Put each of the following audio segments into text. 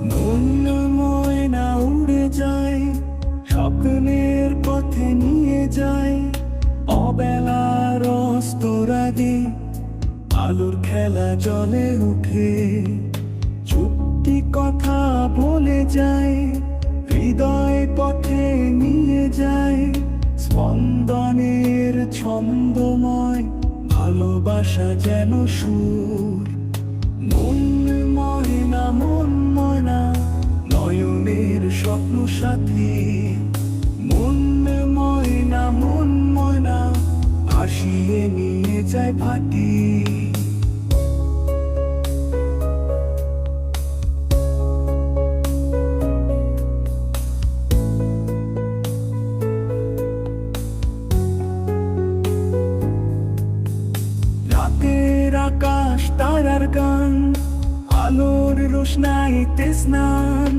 মন ময়না উড়ে যায়, স্বপ্নের পথে নিয়ে যায়। অবেলার অস্তর আগে আলোর খেলা জলে উঠে, চুপটি কথা বলে যায়, হৃদয় পথে নিয়ে যায়। স্পন্দনের ছন্দময় ভালোবাসা যেন সুর। মন ময়না মন ময়না নয়নের স্বপ্ন সাথী। মন ময়না মন ময়না ভাসিয়ে নিয়ে যায় ভাটি। রাতের আকাশ তারার গান, আলোর রোশনাইতে স্নান।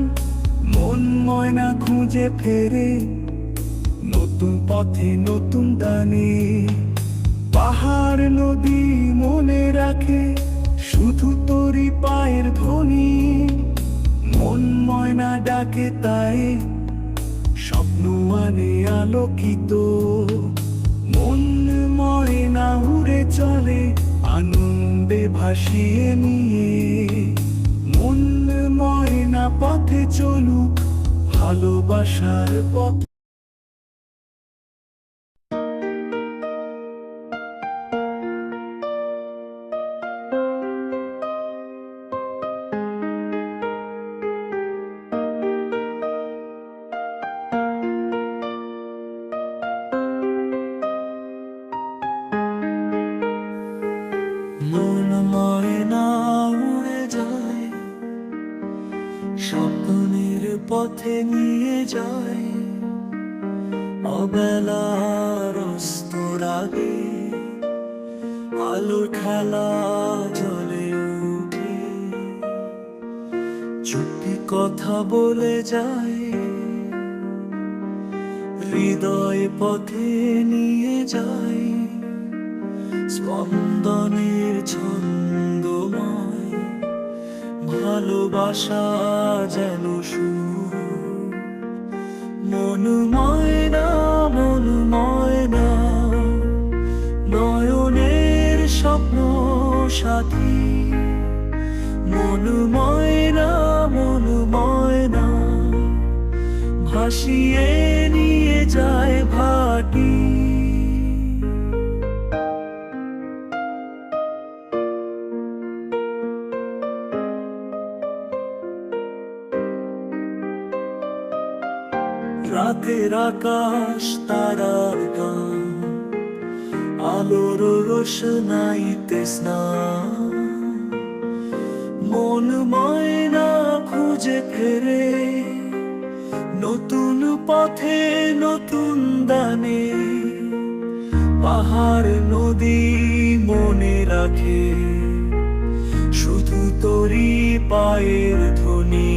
মন ময়না খুঁজে ফেরে নতুন পথে নতুন দানে। পাহাড় নদী মনে রাখে শুধু তোরই পায়ের ধ্বনি। মন ময়না ডাকে তাই স্বপ্ন আনে আলোকিত। মন ময়না উড়ে চলে আনন্দে ভাসিয়ে নিয়ে। মন ময়না পথে চলুক ভালোবাসার পথ। মন ময়না উড়ে যায়, স্বপ্নের পথে নিয়ে যায়। অবেলার অস্তর আগে আলোর খেলা জলে উঠে, চুপটি কথা বলে যায়, হৃদয় পথে নিয়ে যায়। স্পন্দনের ছন্দময় ভালোবাসা যেন সুর। মন ময়না মন ময়না নয়নের স্বপ্ন সাথী। মন ময়না মন ময়না ভাসিয়ে নিয়ে যায় ভাটি। রাতের আকাশ তারার গান, আলোর রোশনাইতে স্নান। মন ময়না খুঁজে ফেরে নতুন পথে নতুন দানে। পাহাড় নদী মনে রাখে শুধু তোরই পায়ের ধ্বনি।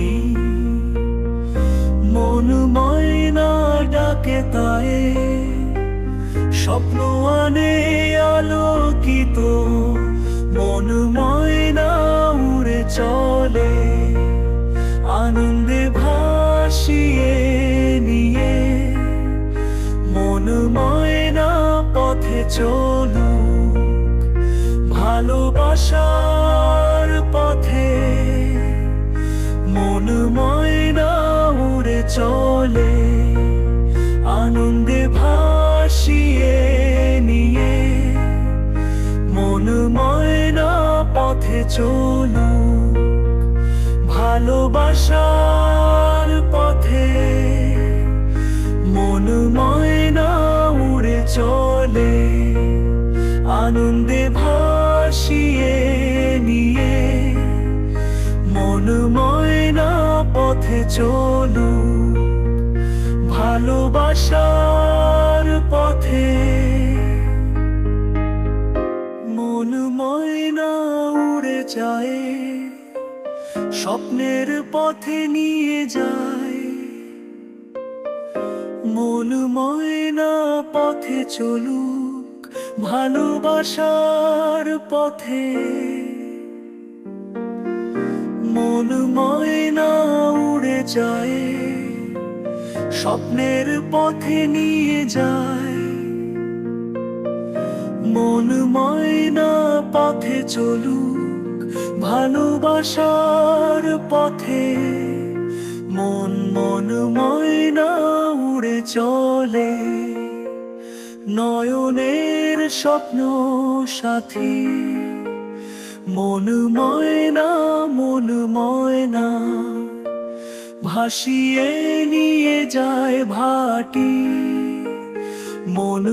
মন ময়না ডাকে তাই স্বপ্ন আনে আলোকিত। মন ময়না উড়ে চলে আনন্দে ভাসিয়ে নিয়ে। মন ময়না পথে চলুক ভালোবাসার পথে। মন ময়না উড়ে চলে আনন্দে ভাসিয়ে নিয়ে। মন ময়না পথে চলুক ভালোবাসার পথে। মন ময়না উড়ে চলে আনন্দে ভাসিয়ে নিয়ে। মন ময়না পথে চলুক ভালোবাসার পথে। মন ময়না উড়ে যায়, স্বপ্নের পথে নিয়ে যায়। মন ময়না পথে চলুক ভালোবাসার পথে। মন ময়না যায়, স্বপ্নের পথে নিয়ে যায়। মন ময়না পথে চলুক, ভালোবাসার পথে। মন ময়না উড়ে চলে, নয়নের স্বপ্ন সাথী। মন ময়না ভাসিয়ে নিয়ে যায় ভাটি। মন